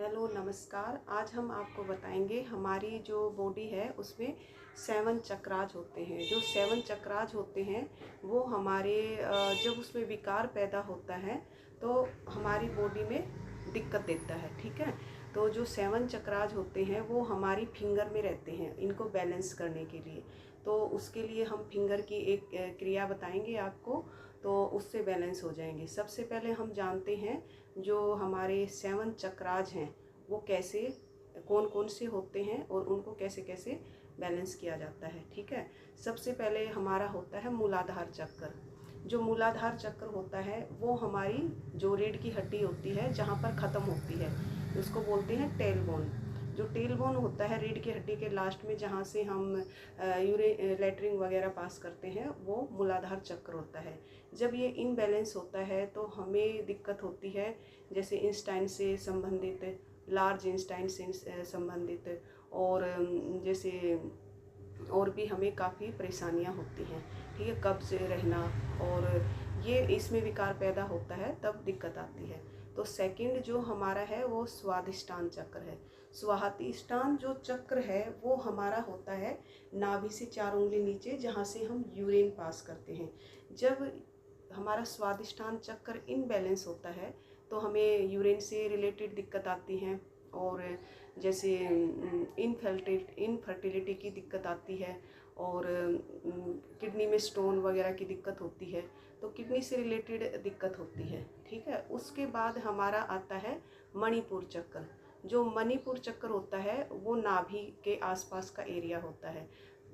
Hello नमस्कार। आज हम आपको बताएंगे हमारी जो बॉडी है उसमें 7 चक्राज होते हैं। जो 7 चक्राज होते हैं वो हमारे जब उसमें विकार पैदा होता है तो हमारी बॉडी में दिक्कत देता है। ठीक है, तो जो 7 चक्राज होते हैं वो हमारी फिंगर में रहते हैं इनको बैलेंस करने के लिए। तो उसके लिए हम फिंगर की एक क्रिया बताएंगे आपको, तो उससे बैलेंस हो जाएंगे। सबसे पहले हम जानते हैं जो हमारे 7 चक्राज हैं वो कैसे कौन कौन से होते हैं और उनको कैसे कैसे बैलेंस किया जाता है। ठीक है, सबसे पहले हमारा होता है मूलाधार चक्र। जो मूलाधार चक्र होता है वो हमारी जो रीढ़ की हड्डी होती है जहाँ पर ख़त्म होती है उसको बोलते हैं टेल बोन। जो टेल बोन होता है रीढ़ की हड्डी के लास्ट में जहाँ से हम लेटरिन वगैरह पास करते हैं वो मूलाधार चक्र होता है। जब ये इनबैलेंस होता है तो हमें दिक्कत होती है, जैसे इंस्टाइन से संबंधित, लार्ज इंस्टाइन से संबंधित और जैसे और भी हमें काफ़ी परेशानियां होती हैं। ठीक है, कब्ज रहना और ये इसमें विकार पैदा होता है तब दिक्कत आती है। तो सेकंड जो हमारा है वो स्वादिष्टान चक्र है। स्वादिष्टान जो चक्र है वो हमारा होता है नाभि से 4 उंगली नीचे जहाँ से हम यूरिन पास करते हैं। जब हमारा स्वादिष्टान चक्र इनबैलेंस होता है तो हमें यूरिन से रिलेटेड दिक्कत आती हैं और जैसे इनफर्टिलिटी की दिक्कत आती है और किडनी में स्टोन वगैरह की दिक्कत होती है, तो किडनी से रिलेटेड दिक्कत होती है। ठीक है, उसके बाद हमारा आता है मणिपुर चक्र। जो मणिपुर चक्र होता है वो नाभि के आसपास का एरिया होता है।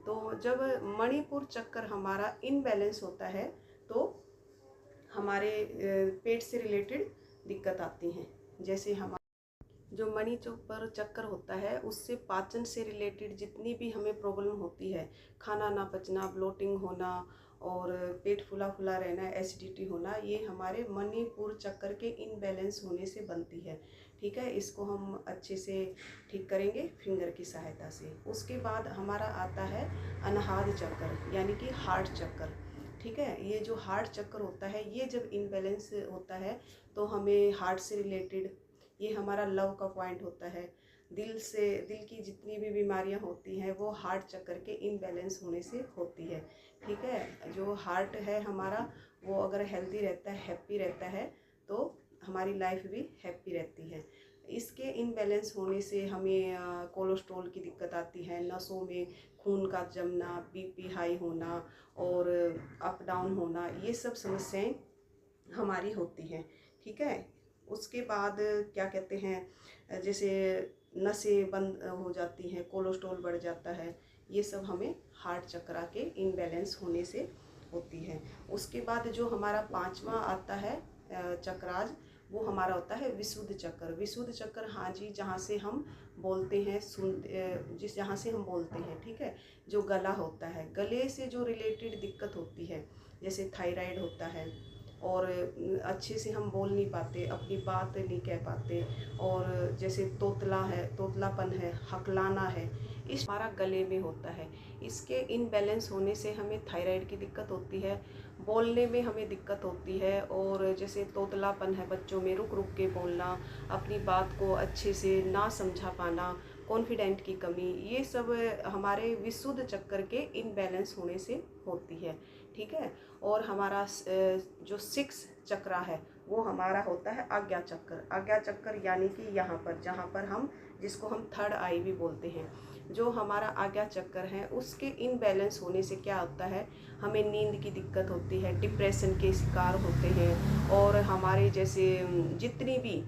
तो जब मणिपुर चक्र हमारा इनबैलेंस होता है तो हमारे पेट से रिलेटेड दिक्कत आती हैं। जैसे हम जो मणिपुर चक्कर होता है उससे पाचन से रिलेटेड जितनी भी हमें प्रॉब्लम होती है, खाना ना पचना, ब्लोटिंग होना और पेट फूला फूला रहना, एसिडिटी होना, ये हमारे मणिपुर चक्कर के इनबैलेंस होने से बनती है। ठीक है, इसको हम अच्छे से ठीक करेंगे फिंगर की सहायता से। उसके बाद हमारा आता है अनाहत चक्कर यानी कि हार्ट चक्कर। ठीक है, ये जो हार्ट चक्कर होता है ये जब इनबैलेंस होता है तो हमें हार्ट से रिलेटेड, ये हमारा लव का पॉइंट होता है। दिल की जितनी भी बीमारियां होती हैं वो हार्ट चक्कर के इनबैलेंस होने से होती है। ठीक है, जो हार्ट है हमारा वो अगर हेल्दी रहता है, हैप्पी रहता है तो हमारी लाइफ भी हैप्पी रहती है। इसके इनबैलेंस होने से हमें कोलेस्ट्रॉल की दिक्कत आती है, नसों में खून का जमना, बीपी हाई होना और अप डाउन होना, ये सब समस्याएं हमारी होती हैं। ठीक है, उसके बाद क्या कहते हैं, जैसे नसें बंद हो जाती हैं, कोलेस्ट्रॉल बढ़ जाता है, ये सब हमें हार्ट चक्र के इनबैलेंस होने से होती है। उसके बाद जो हमारा 5वां आता है चक्राज, वो हमारा होता है विशुद्ध चक्र। विशुद्ध चक्र, हाँ जी, जहाँ से हम बोलते हैं जहाँ से हम बोलते हैं। ठीक है, जो गला होता है, गले से जो रिलेटेड दिक्कत होती है, जैसे थायराइड होता है और अच्छे से हम बोल नहीं पाते, अपनी बात नहीं कह पाते और जैसे तोतलापन है, हकलाना है, इस हमारा गले में होता है। इसके इनबैलेंस होने से हमें थायराइड की दिक्कत होती है, बोलने में हमें दिक्कत होती है और जैसे तोतलापन है बच्चों में, रुक रुक के बोलना, अपनी बात को अच्छे से ना समझा पाना, कॉन्फिडेंट की कमी, ये सब हमारे विशुद्ध चक्र के इनबैलेंस होने से होती है। ठीक है, और हमारा जो 6 चक्रा है वो हमारा होता है आज्ञा चक्र। आज्ञा चक्र यानी कि यहाँ पर, जहाँ पर हम, जिसको हम थर्ड आई भी बोलते हैं, जो हमारा आज्ञा चक्र है उसके इनबैलेंस होने से क्या होता है, हमें नींद की दिक्कत होती है, डिप्रेशन के शिकार होते हैं और हमारे जैसे जितनी भी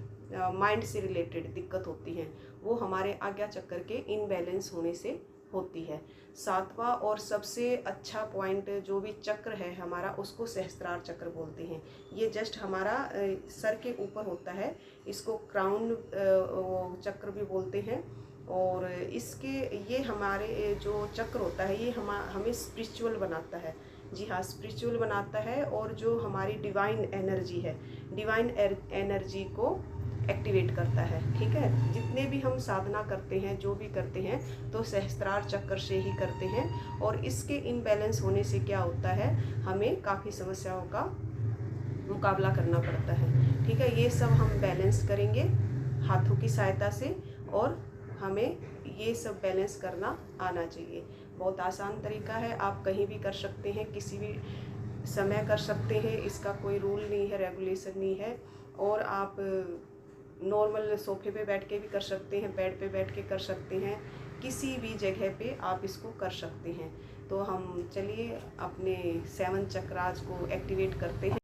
माइंड से रिलेटेड दिक्कत होती हैं वो हमारे आज्ञा चक्र के इनबैलेंस होने से होती है। 7वां और सबसे अच्छा पॉइंट जो भी चक्र है हमारा, उसको सहस्त्रार चक्र बोलते हैं। ये जस्ट हमारा सर के ऊपर होता है, इसको क्राउन चक्र भी बोलते हैं और ये हमारे जो चक्र होता है ये हमें स्पिरिचुअल बनाता है। जी हाँ, स्पिरिचुअल बनाता है और जो हमारी डिवाइन एनर्जी है, डिवाइन एनर्जी को एक्टिवेट करता है। ठीक है, जितने भी हम साधना करते हैं, जो भी करते हैं, तो सहस्त्रार चक्र से ही करते हैं और इसके इनबैलेंस होने से क्या होता है, हमें काफ़ी समस्याओं का मुकाबला करना पड़ता है। ठीक है, ये सब हम बैलेंस करेंगे। हाथों की सहायता से, और हमें ये सब बैलेंस करना आना चाहिए। बहुत आसान तरीका है, आप कहीं भी कर सकते हैं, किसी भी समय कर सकते हैं, इसका कोई रूल नहीं है, रेगुलेशन नहीं है। और आप नॉर्मल सोफे पे बैठ के भी कर सकते हैं, बेड पे बैठ के कर सकते हैं, किसी भी जगह पे आप इसको कर सकते हैं। तो हम चलिए अपने 7 चक्रास को एक्टिवेट करते हैं।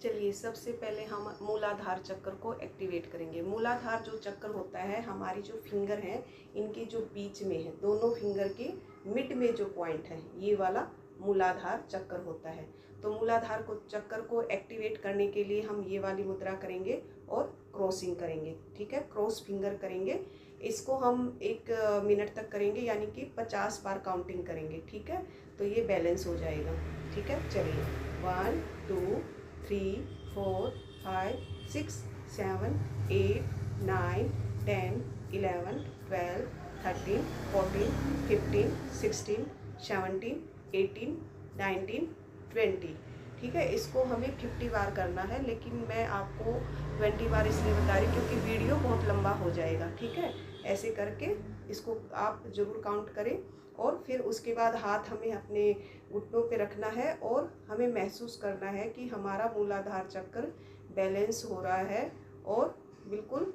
चलिए सबसे पहले हम मूलाधार चक्र को एक्टिवेट करेंगे। मूलाधार जो चक्र होता है, हमारी जो फिंगर है इनके जो बीच में है, दोनों फिंगर के मिड में जो पॉइंट है, ये वाला मूलाधार चक्र होता है। तो मूलाधार को चक्र को एक्टिवेट करने के लिए हम ये वाली मुद्रा करेंगे और क्रॉसिंग करेंगे, ठीक है, क्रॉस फिंगर करेंगे। इसको हम 1 मिनट तक करेंगे, यानी कि 50 बार काउंटिंग करेंगे, ठीक है। तो ये बैलेंस हो जाएगा, ठीक है। चलिए 1 2 3 4 5 6 7 8 9 10 11 12 13 14 15 16 17 18 19 20, ठीक है। इसको हमें 50 बार करना है, लेकिन मैं आपको 20 बार इसलिए बता रही क्योंकि वीडियो बहुत लंबा हो जाएगा, ठीक है। ऐसे करके इसको आप ज़रूर काउंट करें, और फिर उसके बाद हाथ हमें अपने घुटनों पे रखना है, और हमें महसूस करना है कि हमारा मूलाधार चक्र बैलेंस हो रहा है, और बिल्कुल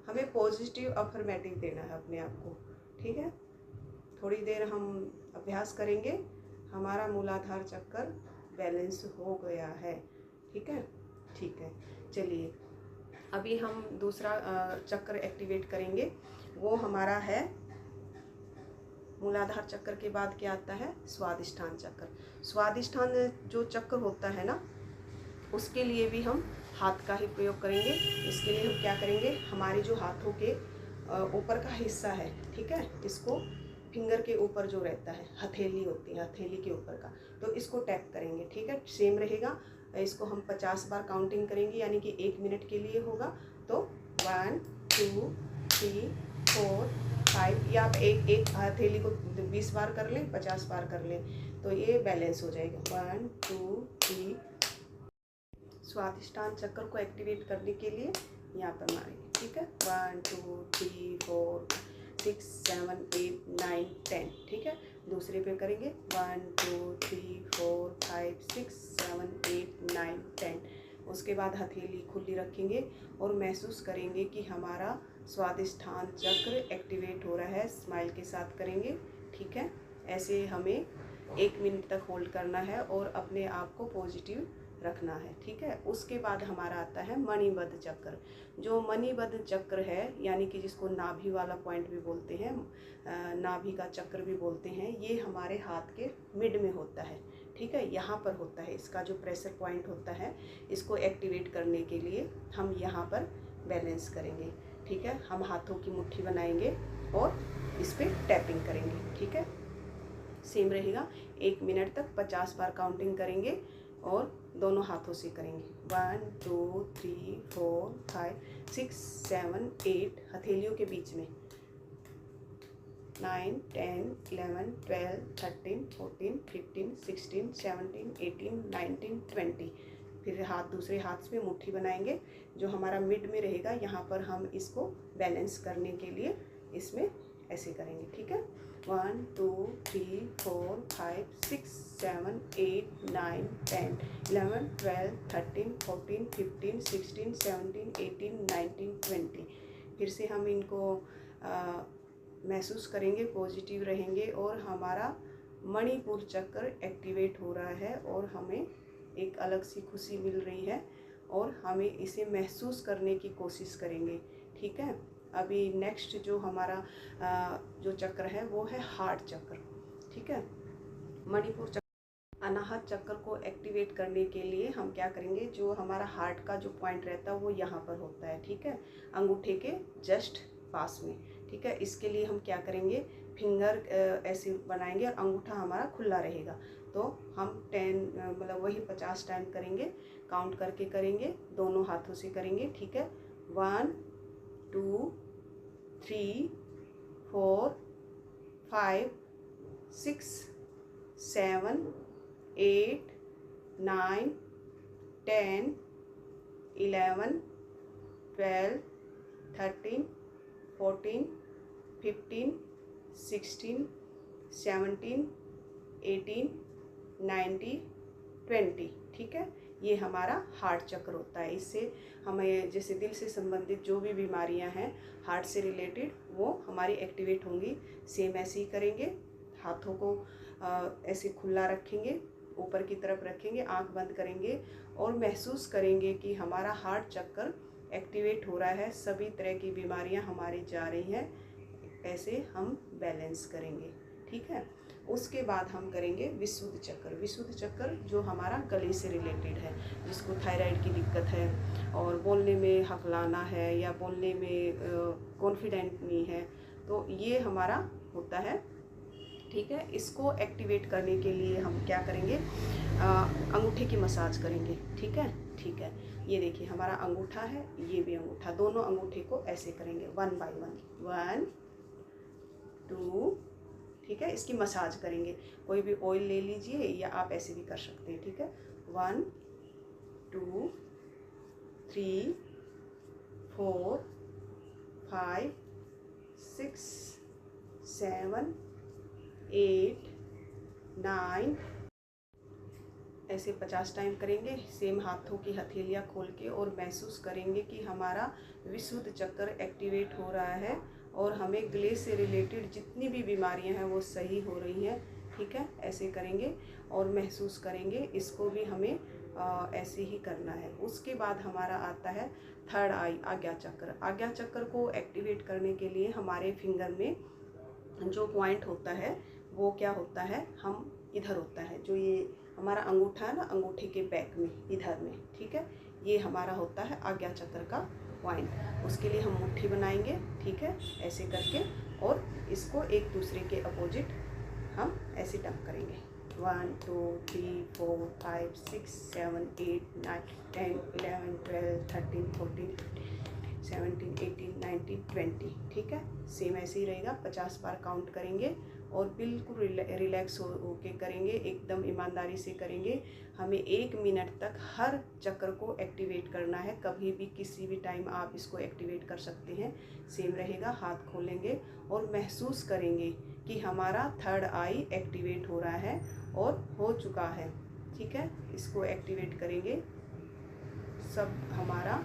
हमें पॉजिटिव अफर्मेटिव देना है अपने आप को, ठीक है। थोड़ी देर हम अभ्यास करेंगे, हमारा मूलाधार चक्र बैलेंस हो गया है, ठीक है, ठीक है। चलिए अभी हम दूसरा चक्र एक्टिवेट करेंगे, वो हमारा है मूलाधार चक्र के बाद क्या आता है, स्वादिष्ठान चक्र। स्वादिष्ठान जो चक्र होता है ना, उसके लिए भी हम हाथ का ही प्रयोग करेंगे। इसके लिए हम क्या करेंगे, हमारे जो हाथों के ऊपर का हिस्सा है, ठीक है, इसको फिंगर के ऊपर जो रहता है, हथेली होती है, हथेली के ऊपर का, तो इसको टैप करेंगे, ठीक है, सेम रहेगा। इसको हम 50 बार काउंटिंग करेंगे, यानी कि 1 मिनट के लिए होगा। तो 1 2 3 4 5, या आप एक हथेली को 20 बार कर लें, 50 बार कर लें, तो ये बैलेंस हो जाएगा। 1 2 3। स्वादिष्ठान चक्र को एक्टिवेट करने के लिए यहाँ पर मारेंगे, ठीक है। 1 2 3 4 6 7 8 9 10, ठीक है। दूसरे पे करेंगे 1 2 3 4 5 6 7 8 9 10। उसके बाद हथेली खुली रखेंगे और महसूस करेंगे कि हमारा स्वादिष्ठान चक्र एक्टिवेट हो रहा है। स्माइल के साथ करेंगे, ठीक है। ऐसे हमें 1 मिनट तक होल्ड करना है और अपने आप को पॉजिटिव रखना है, ठीक है। उसके बाद हमारा आता है मणिबद्ध चक्र। जो मणिबद्ध चक्र है, यानी कि जिसको नाभि वाला पॉइंट भी बोलते हैं, नाभि का चक्र भी बोलते हैं, ये हमारे हाथ के मिड में होता है, ठीक है, यहाँ पर होता है। इसका जो प्रेशर पॉइंट होता है, इसको एक्टिवेट करने के लिए हम यहाँ पर बैलेंस करेंगे, ठीक है। हम हाथों की मुट्ठी बनाएंगे और इस पर टैपिंग करेंगे, ठीक है, सेम रहेगा। 1 मिनट तक 50 बार काउंटिंग करेंगे और दोनों हाथों से करेंगे। 1 2 3 4 5 6 7 8, हथेलियों के बीच में 9 10 11 12 13 14 15 16 17 18 19 20। फिर हाथ दूसरे हाथ में मुट्ठी बनाएंगे, जो हमारा मिड में रहेगा, यहाँ पर हम इसको बैलेंस करने के लिए इसमें ऐसे करेंगे, ठीक है। 1 2 3 4 5 6 7 8 9 10 11 12 13 14 15 16 17 18 19 20। फिर से हम इनको महसूस करेंगे, पॉजिटिव रहेंगे, और हमारा मणिपुर चक्र एक्टिवेट हो रहा है, और हमें एक अलग सी खुशी मिल रही है, और हमें इसे महसूस करने की कोशिश करेंगे, ठीक है। अभी नेक्स्ट जो हमारा जो चक्र है वो है हार्ट चक्र, ठीक है। मणिपुर चक्र, अनाहत चक्र को एक्टिवेट करने के लिए हम क्या करेंगे, जो हमारा हार्ट का जो पॉइंट रहता है वो यहाँ पर होता है, ठीक है, अंगूठे के जस्ट पास में, ठीक है। इसके लिए हम क्या करेंगे, फिंगर ऐसे बनाएंगे और अंगूठा हमारा खुला रहेगा। तो हम 10 मतलब वही 50 टाइम करेंगे, काउंट करके करेंगे, दोनों हाथों से करेंगे, ठीक है। 1 2 3 4 5 6 7 8 9 10 11 12 13, 14, 15, 16, 17, 18, 19, 20। ठीक है, ये हमारा हार्ट चक्र होता है। इससे हमें जैसे दिल से संबंधित जो भी बीमारियां हैं हार्ट से रिलेटेड वो हमारी एक्टिवेट होंगी। सेम ऐसे ही करेंगे, हाथों को ऐसे खुला रखेंगे, ऊपर की तरफ रखेंगे, आंख बंद करेंगे और महसूस करेंगे कि हमारा हार्ट चक्र एक्टिवेट हो रहा है, सभी तरह की बीमारियां हमारी जा रही हैं। ऐसे हम बैलेंस करेंगे। ठीक है, उसके बाद हम करेंगे विशुद्ध चक्र। विशुद्ध चक्र जो हमारा गले से रिलेटेड है, जिसको थायराइड की दिक्कत है और बोलने में हकलाना है या बोलने में कॉन्फिडेंट नहीं है, तो ये हमारा होता है। ठीक है, इसको एक्टिवेट करने के लिए हम क्या करेंगे, अंगूठे की मसाज करेंगे। ठीक है, ठीक है, ये देखिए हमारा अंगूठा है, ये भी अंगूठा, दोनों अंगूठे को ऐसे करेंगे 1 बाय 1, 1 2। ठीक है, इसकी मसाज करेंगे। कोई भी ऑयल ले लीजिए या आप ऐसे भी कर सकते हैं। ठीक है, 1 2 3 4 5 6 7 8 9, ऐसे 50 टाइम करेंगे। सेम हाथों की हथेलियाँ खोल के और महसूस करेंगे कि हमारा विशुद्ध चक्र एक्टिवेट हो रहा है और हमें गले से रिलेटेड जितनी भी बीमारियां हैं वो सही हो रही हैं। ठीक है, ऐसे करेंगे और महसूस करेंगे। इसको भी हमें ऐसे ही करना है। उसके बाद हमारा आता है थर्ड आई, आज्ञा चक्र। आज्ञा चक्र को एक्टिवेट करने के लिए हमारे फिंगर में जो पॉइंट होता है वो क्या होता है, हम इधर होता है, जो ये हमारा अंगूठा है ना, अंगूठे के बैक में इधर में। ठीक है, ये हमारा होता है आज्ञा चक्र का पॉइंट। उसके लिए हम मुट्ठी बनाएंगे। ठीक है, ऐसे करके और इसको एक दूसरे के अपोजिट हम ऐसे टंग करेंगे। 1 2 3 4 5 6 7 8 9 10 11 12 13 14 17 18 19 20। ठीक है, सेम ऐसे ही रहेगा। 50 बार काउंट करेंगे और बिल्कुल रिलैक्स होके करेंगे, एकदम ईमानदारी से करेंगे। हमें 1 मिनट तक हर चक्र को एक्टिवेट करना है। कभी भी किसी भी टाइम आप इसको एक्टिवेट कर सकते हैं। सेम रहेगा, हाथ खोलेंगे और महसूस करेंगे कि हमारा थर्ड आई एक्टिवेट हो रहा है और हो चुका है। ठीक है, इसको एक्टिवेट करेंगे, सब हमारा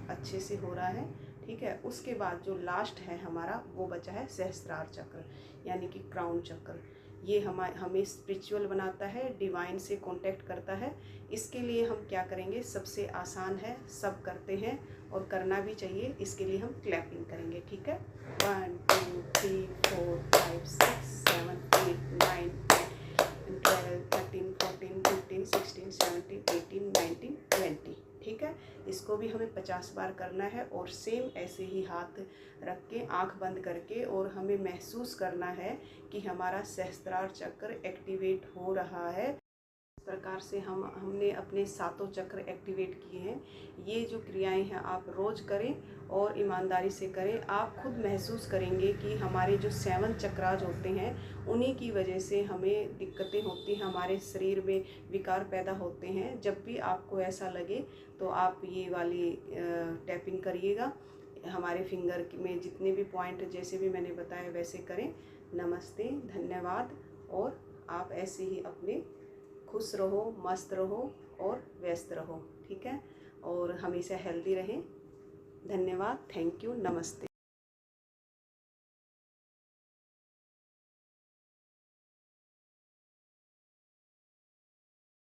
अच्छे से हो रहा है। ठीक है, उसके बाद जो लास्ट है हमारा वो बचा है सहस्त्रार चक्र, यानी कि क्राउन चक्र। ये हमें स्पिरिचुअल बनाता है, डिवाइन से कांटेक्ट करता है। इसके लिए हम क्या करेंगे, सबसे आसान है, सब करते हैं और करना भी चाहिए। इसके लिए हम क्लैपिंग करेंगे। ठीक है, 1 2 3 4 5 6 7 8 9 12 13 14 15 16 17 18 19 20। ठीक है, इसको भी हमें 50 बार करना है और सेम ऐसे ही हाथ रख के आंख बंद करके, और हमें महसूस करना है कि हमारा सहस्त्रार चक्र एक्टिवेट हो रहा है। इस प्रकार से हमने अपने 7 चक्र एक्टिवेट किए हैं। ये जो क्रियाएं हैं आप रोज़ करें और ईमानदारी से करें। आप खुद महसूस करेंगे कि हमारे जो 7 चक्राज होते हैं उन्हीं की वजह से हमें दिक्कतें होती हैं, हमारे शरीर में विकार पैदा होते हैं। जब भी आपको ऐसा लगे तो आप ये वाली टैपिंग करिएगा। हमारे फिंगर में जितने भी पॉइंट जैसे भी मैंने बताया वैसे करें। नमस्ते, धन्यवाद। और आप ऐसे ही अपने खुश रहो, मस्त रहो और व्यस्त रहो। ठीक है, और हमेशा हेल्दी रहें। धन्यवाद, थैंक यू, नमस्ते।